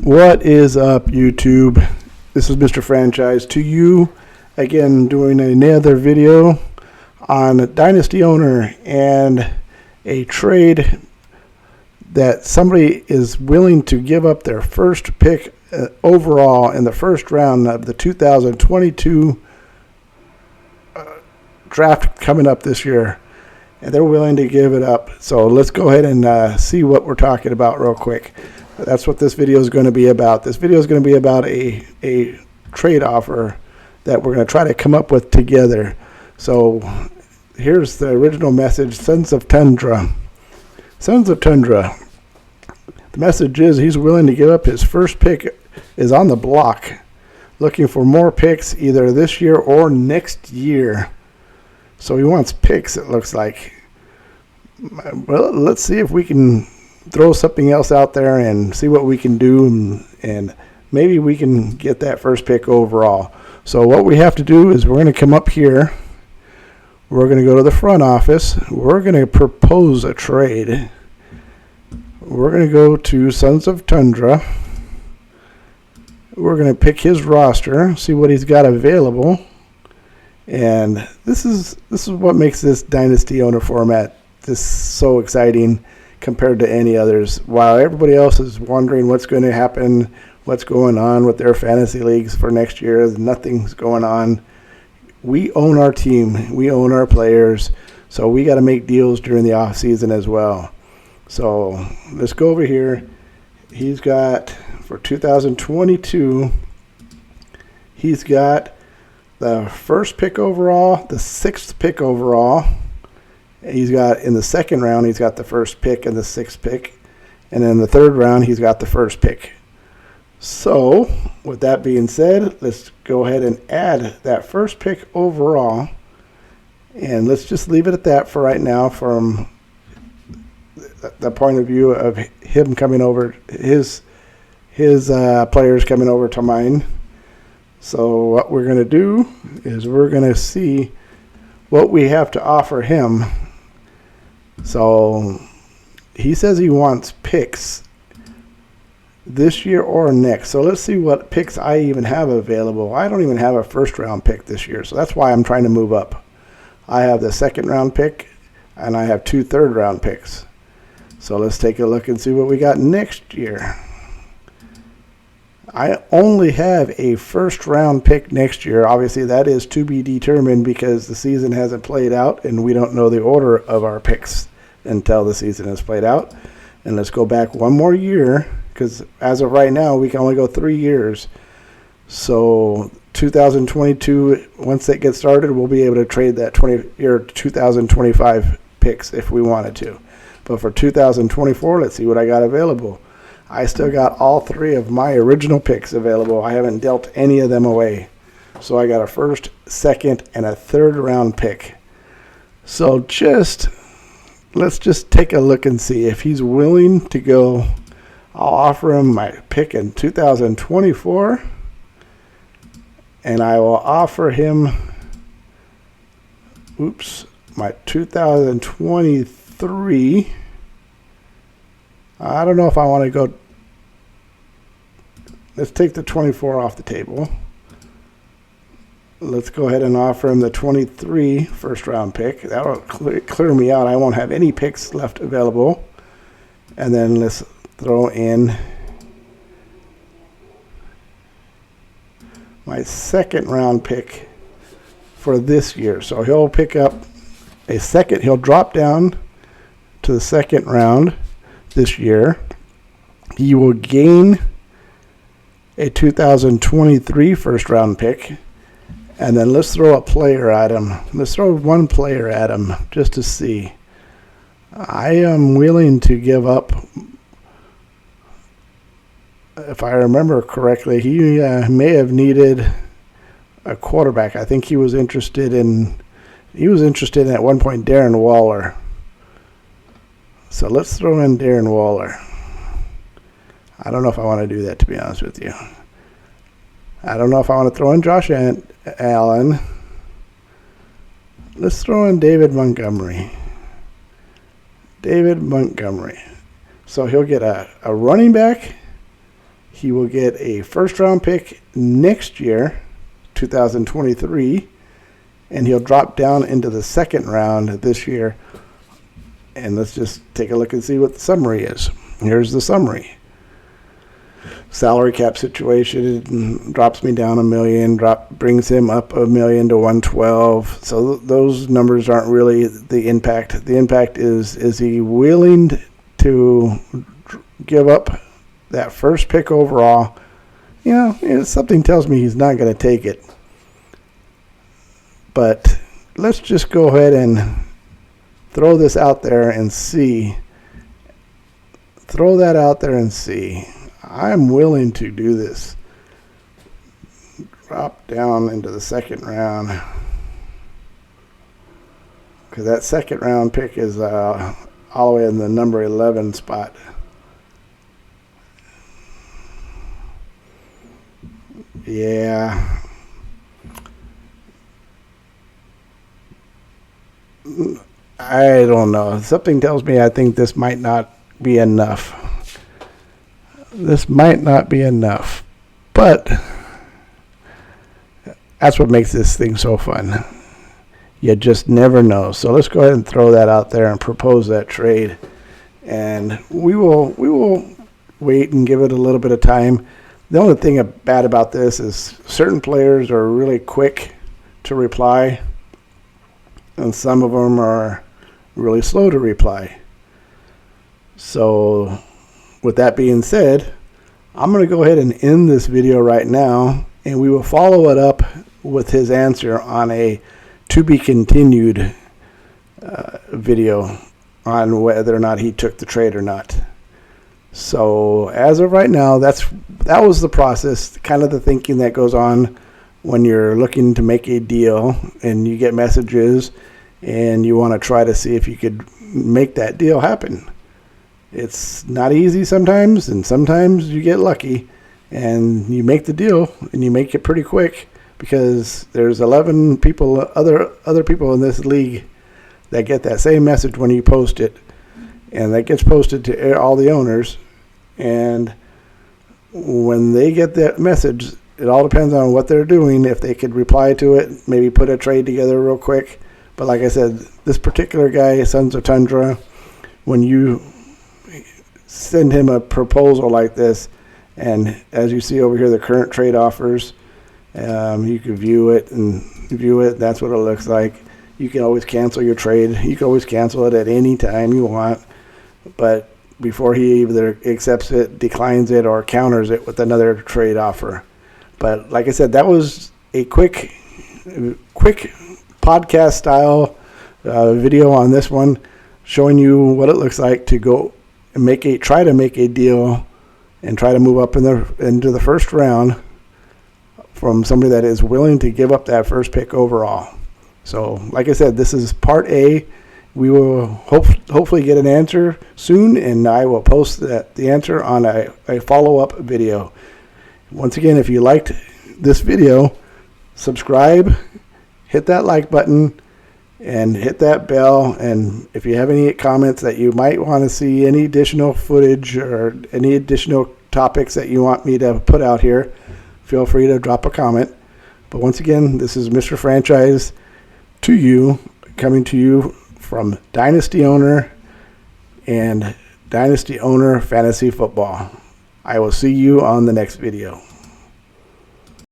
What is up, YouTube? This is Mr. Franchise to you again, doing another video on Dynasty Owner and a trade that somebody is willing to give up their first pick overall in the first round of the 2022 draft coming up this year, and they're willing to give it up. So let's go ahead and see what we're talking about real quick. That's what this video is going to be about. This video is going to be about a trade offer that we're going to try to come up with together. So here's the original message. Sons of Tundra. Sons of Tundra. The message is he's willing to give up his first pick, is on the block, looking for more picks either this year or next year. So he wants picks, it looks like. Well, let's see if we can throw something else out there and see what we can do, and maybe we can get that first pick overall. So what we have to do is we're going to come up here. We're going to go to the front office. We're going to propose a trade. We're going to go to Sons of Tundra. We're going to pick his roster, see what he's got available. And this is what makes this Dynasty Owner format this so exciting compared to any others. While everybody else is wondering what's going to happen, what's going on with their fantasy leagues for next year, nothing's going on. We own our team. We own our players. So we got to make deals during the off season as well. So let's go over here. He's got, for 2022, he's got the first pick overall, the sixth pick overall. He's got, in the second round, he's got the first pick and the sixth pick. And in the third round, he's got the first pick. So, with that being said, let's go ahead and add that first pick overall. And let's just leave it at that for right now, from the point of view of him coming over, his players coming over to mine. So what we're going to do is we're going to see what we have to offer him. So he says he wants picks this year or next. So let's see what picks I even have available. I don't even have a first round pick this year. So that's why I'm trying to move up. I have the second round pick and I have 2 third round picks. So let's take a look and see what we got next year. I only have a first round pick next year. Obviously, that is to be determined because the season hasn't played out and we don't know the order of our picks until the season has played out. And let's go back one more year, because as of right now, we can only go 3 years. So 2022, once it gets started, we'll be able to trade that 2025 picks if we wanted to. But for 2024, let's see what I got available. I still got all 3 of my original picks available. I haven't dealt any of them away. So I got a first, second, and a third round pick. So let's just take a look and see if he's willing to go. I'll offer him my pick in 2024. And I will offer him, my 2023. I don't know if I want to go. Let's take the 24 off the table. Let's go ahead and offer him the 23 first round pick. That'll clear me out. I won't have any picks left available. And then let's throw in my second round pick for this year. So he'll pick up a second. He'll drop down to the second round this year. He will gain a 2023 first round pick, and then let's throw a player at him. Let's throw one player at him just to see. I am willing to give up, if I remember correctly, he may have needed a quarterback. I think he was interested in at one point Darren Waller. So let's throw in Darren Waller. I don't know if I want to do that, to be honest with you. I don't know if I want to throw in Josh Allen. Let's throw in David Montgomery. So he'll get a running back. he will get a first-round pick next year, 2023, and he'll drop down into the second round this year. And let's just take a look and see what the summary is. Here's the summary. Salary cap situation drops me down $1 million, brings him up $1 million to 112. So those numbers aren't really the impact. The impact is he willing to give up that first pick overall? Something tells me he's not going to take it. But let's just go ahead and throw this out there and see. Throw that out there and see. I'm willing to do this. Drop down into the second round. Because that second round pick is all the way in the number 11 spot. Yeah. I don't know. Something tells me I think this might not be enough. This might not be enough. But that's what makes this thing so fun. You just never know. So let's go ahead and throw that out there and propose that trade. And we will wait and give it a little bit of time. The only thing bad about this is certain players are really quick to reply, and some of them are really slow to reply. So with that being said, I'm going to go ahead and end this video right now, and we will follow it up with his answer on a to be continued video on whether or not he took the trade or not. So as of right now, that was the process, kind of the thinking that goes on when you're looking to make a deal and you get messages and you want to try to see if you could make that deal happen. It's not easy sometimes, and sometimes you get lucky and you make the deal and you make it pretty quick, because there's 11 people, other people in this league that get that same message when you post it, and that gets posted to all the owners. And when they get that message, it all depends on what they're doing. If they could reply to it, maybe put a trade together real quick. But like I said, this particular guy, Sons of Tundra, when you send him a proposal like this, and as you see over here, the current trade offers, you can view it. That's what it looks like. You can always cancel your trade. You can always cancel it at any time you want. But before he either accepts it, declines it, or counters it with another trade offer. But like I said, that was a quick podcast style video on this one, showing you what it looks like to go and try to make a deal and try to move up into the first round from somebody that is willing to give up that first pick overall. So like I said, this is part A. We will hopefully get an answer soon, and I will post the answer on a follow-up video. Once again, if you liked this video, subscribe, hit that like button, and hit that bell. And if you have any comments that you might want to see, any additional footage or any additional topics that you want me to put out here, feel free to drop a comment. But once again, this is Mr. Franchise coming to you from Dynasty Owner and Dynasty Owner Fantasy Football. I will see you on the next video.